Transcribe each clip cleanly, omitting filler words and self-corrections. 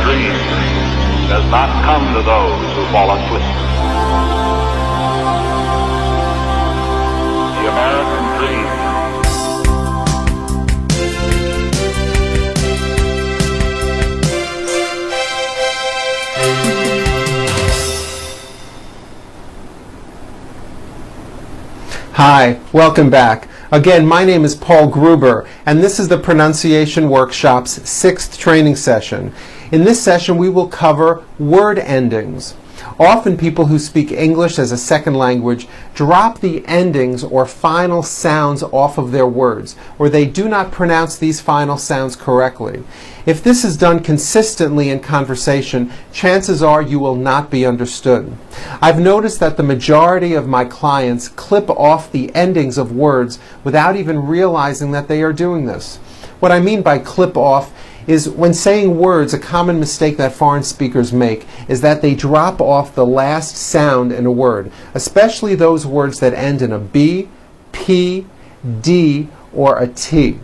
dream does not come to those who fall asleep. The American dream. Hi, welcome back. Again, my name is Paul Gruber, and this is the Pronunciation Workshop's 6th training session. In this session, we will cover word endings. Often people who speak English as a second language drop the endings or final sounds off of their words, or they do not pronounce these final sounds correctly. If this is done consistently in conversation, chances are you will not be understood. I've noticed that the majority of my clients clip off the endings of words without even realizing that they are doing this. What I mean by clip off is when saying words, a common mistake that foreign speakers make is that they drop off the last sound in a word, especially those words that end in a B, P, D, or a T.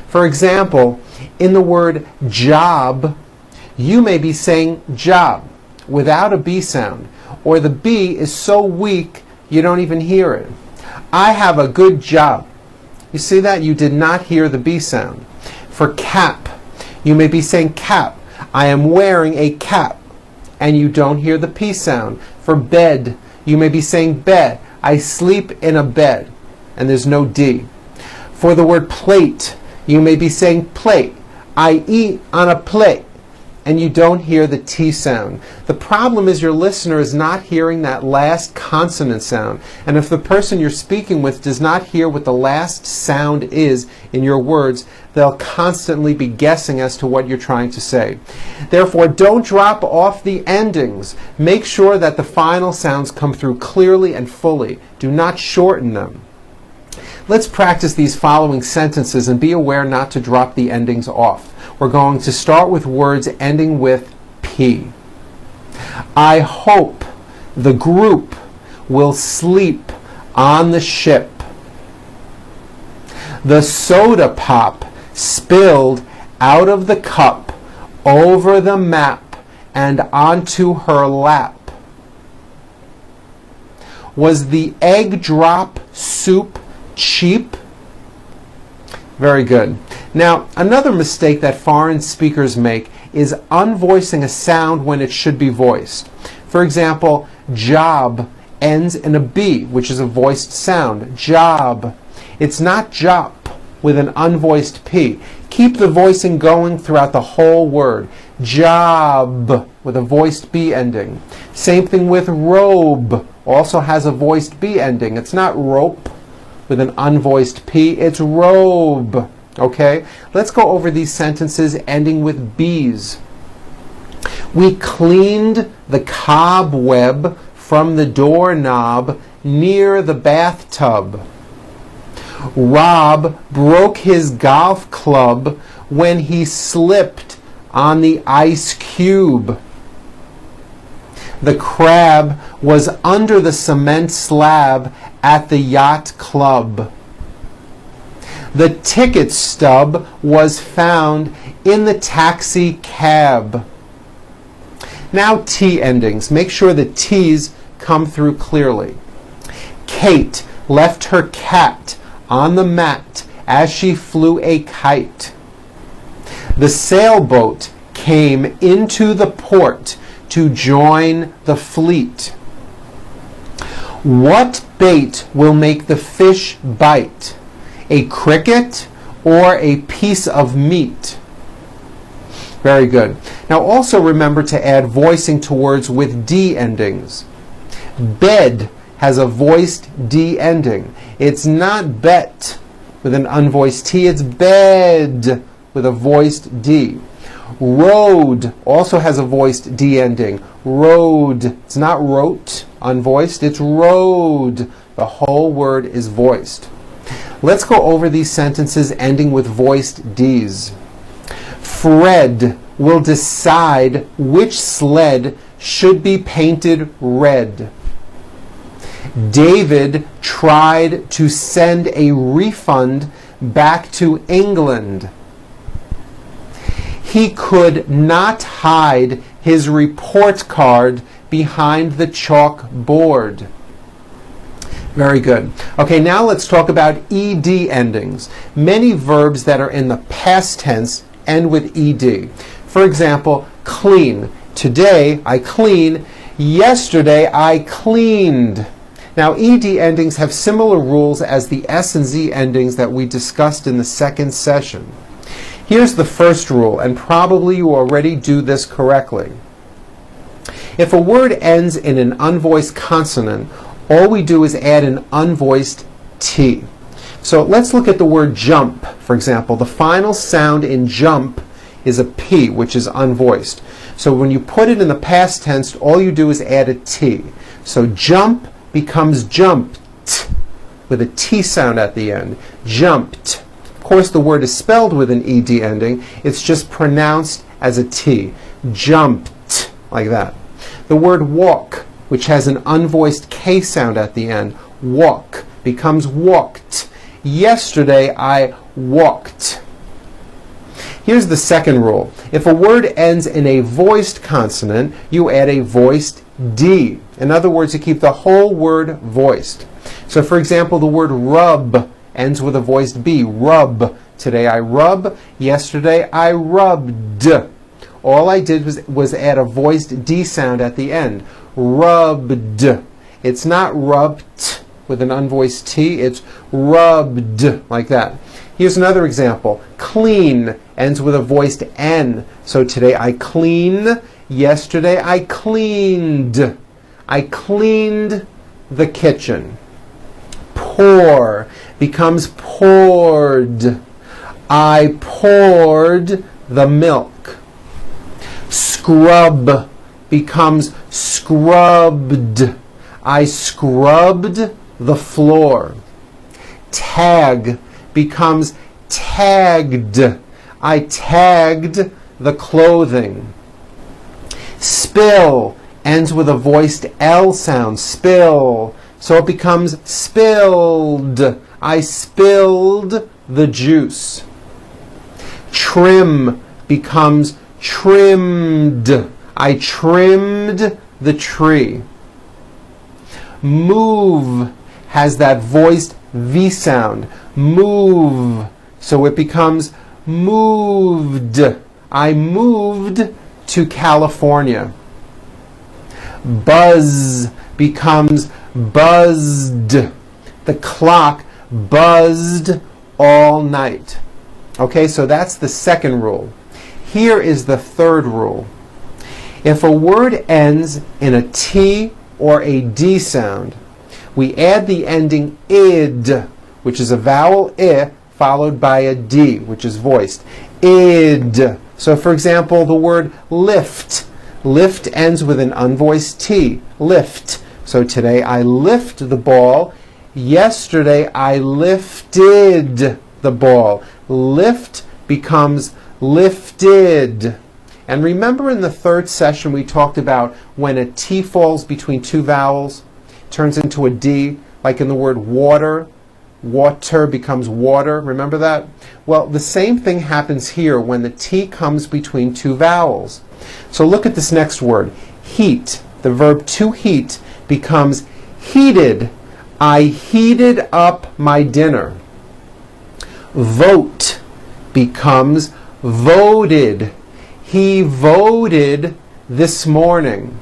For example, in the word job, you may be saying job without a B sound, or the B is so weak you don't even hear it. I have a good job. You see that? You did not hear the B sound. For cap, you may be saying cap. I am wearing a cap, and you don't hear the P sound. For bed, you may be saying bed. I sleep in a bed, and there's no D. For the word plate, you may be saying plate. I eat on a plate, and you don't hear the T sound. The problem is your listener is not hearing that last consonant sound. And if the person you're speaking with does not hear what the last sound is in your words, they'll constantly be guessing as to what you're trying to say. Therefore, don't drop off the endings. Make sure that the final sounds come through clearly and fully. Do not shorten them. Let's practice these following sentences and be aware not to drop the endings off. We're going to start with words ending with P. I hope the group will sleep on the ship. The soda pop spilled out of the cup over the map and onto her lap. Was the egg drop soup cheap? Very good. Now, another mistake that foreign speakers make is unvoicing a sound when it should be voiced. For example, job ends in a B, which is a voiced sound. Job. It's not jop with an unvoiced P. Keep the voicing going throughout the whole word. Job with a voiced B ending. Same thing with robe. Also has a voiced B ending. It's not rope with an unvoiced P. It's robe. Okay? Let's go over these sentences ending with B's. We cleaned the cobweb from the doorknob near the bathtub. Rob broke his golf club when he slipped on the ice cube. The crab was under the cement slab at the yacht club. The ticket stub was found in the taxi cab. Now T endings. Make sure the T's come through clearly. Kate left her cat on the mat as she flew a kite. The sailboat came into the port to join the fleet. What bait will make the fish bite? A cricket or a piece of meat? Very good. Now also remember to add voicing to words with D endings. Bed has a voiced D ending. It's not bet with an unvoiced T, it's bed with a voiced D. Road also has a voiced D ending. Road. It's not wrote, unvoiced, it's road. The whole word is voiced. Let's go over these sentences ending with voiced Ds. Fred will decide which sled should be painted red. David tried to send a refund back to England. He could not hide his report card behind the chalkboard. Very good. Okay, now let's talk about ed endings. Many verbs that are in the past tense end with ed. For example, clean. Today I clean. Yesterday I cleaned. Now, ed endings have similar rules as the s and z endings that we discussed in the second session. Here's the first rule, and probably you already do this correctly. If a word ends in an unvoiced consonant, all we do is add an unvoiced T. So let's look at the word jump, for example. The final sound in jump is a P, which is unvoiced. So when you put it in the past tense, all you do is add a T. So jump becomes jumped with a T sound at the end. Jumped. Of course, the word is spelled with an ed ending. It's just pronounced as a T. Jumped, like that. The word walk, which has an unvoiced K sound at the end, walk, becomes walked. Yesterday I walked. Here's the second rule. If a word ends in a voiced consonant, you add a voiced D. In other words, you keep the whole word voiced. So for example, the word rub ends with a voiced B. Rub. Today I rub. Yesterday I rubbed. All I did was add a voiced D sound at the end. Rubbed. It's not rubbed with an unvoiced T. It's rubbed, like that. Here's another example. Clean ends with a voiced N. So today I clean. Yesterday I cleaned. I cleaned the kitchen. Pour becomes poured. I poured the milk. Scrub becomes scrubbed. I scrubbed the floor. Tag becomes tagged. I tagged the clothing. Spill ends with a voiced L sound. Spill. So it becomes spilled. I spilled the juice. Trim becomes trimmed. I trimmed the tree. Move has that voiced V sound. Move. So it becomes moved. I moved to California. Buzz becomes buzzed. The clock buzzed all night. Okay, so that's the second rule. Here is the third rule. If a word ends in a T or a D sound, we add the ending id, which is a vowel I, followed by a D, which is voiced. Id. So for example, the word lift. Lift ends with an unvoiced T. Lift. So today I lift the ball. Yesterday I lifted the ball. Lift becomes lifted. And remember in the third session we talked about when a T falls between two vowels, turns into a D, like in the word water. Water becomes water. Remember that? Well, the same thing happens here when the T comes between two vowels. So look at this next word. Heat. The verb to heat becomes heated. I heated up my dinner. Vote becomes voted. He voted this morning.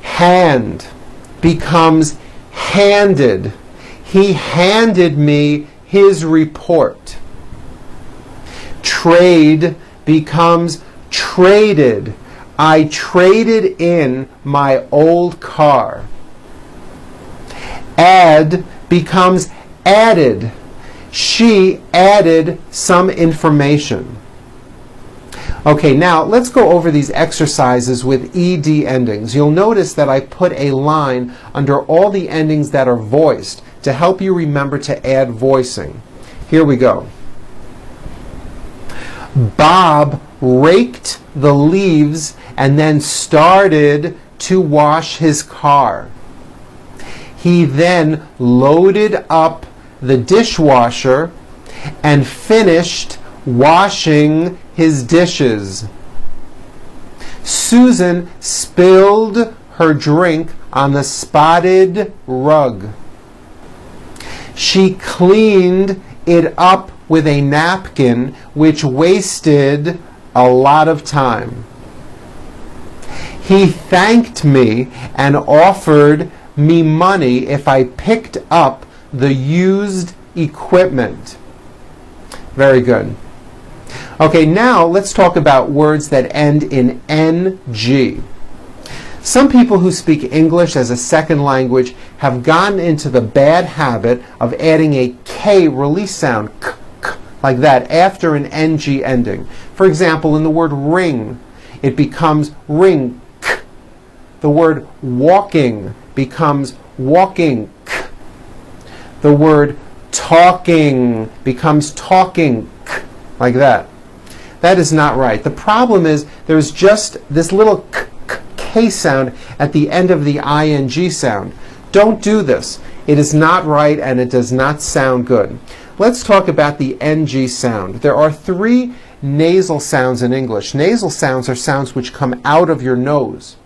Hand becomes handed. He handed me his report. Trade becomes traded. I traded in my old car. Add becomes added. She added some information. Okay, now let's go over these exercises with ed endings. You'll notice that I put a line under all the endings that are voiced to help you remember to add voicing. Here we go. Bob raked the leaves and then started to wash his car. He then loaded up the dishwasher and finished washing his dishes. Susan spilled her drink on the spotted rug. She cleaned it up with a napkin, which wasted a lot of time. He thanked me and offered me money if I picked up the used equipment. Very good. Okay, now let's talk about words that end in NG. Some people who speak English as a second language have gotten into the bad habit of adding a K release sound, k, k, like that, after an NG ending. For example, in the word ring, it becomes ring, k. The word walking becomes walking, k. The word talking becomes talking, k, like that. That is not right. The problem is there's just this little k, K sound at the end of the ing sound. Don't do this. It is not right and it does not sound good. Let's talk about the NG sound. There are 3 nasal sounds in English. Nasal sounds are sounds which come out of your nose.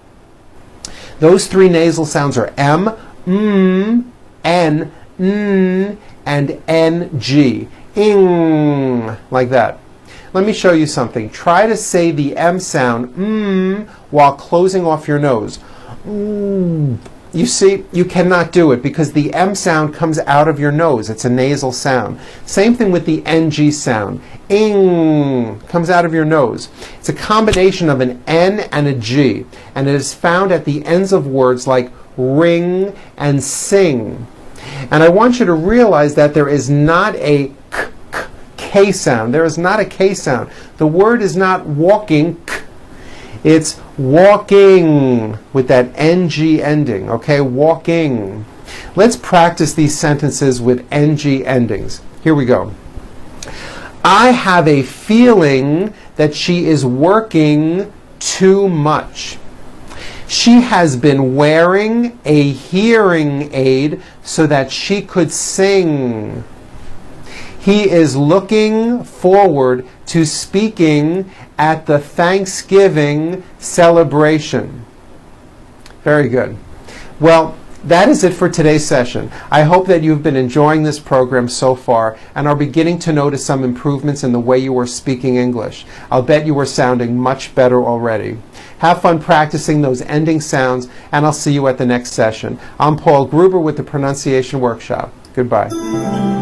Those 3 nasal sounds are M, N, N, and NG. Ing, like that. Let me show you something. Try to say the M sound, while closing off your nose. You see, you cannot do it because the M sound comes out of your nose. It's a nasal sound. Same thing with the NG sound. Ing comes out of your nose. It's a combination of an N and a G, and it is found at the ends of words like ring and sing. And I want you to realize that there is not a K sound. There is not a K sound. The word is not walking, k. It's walking with that NG ending, okay? Walking. Let's practice these sentences with NG endings. Here we go. I have a feeling that she is working too much. She has been wearing a hearing aid so that she could sing. He is looking forward to speaking at the Thanksgiving celebration. Very good. Well, that is it for today's session. I hope that you've been enjoying this program so far and are beginning to notice some improvements in the way you are speaking English. I'll bet you are sounding much better already. Have fun practicing those ending sounds, and I'll see you at the next session. I'm Paul Gruber with the Pronunciation Workshop. Goodbye.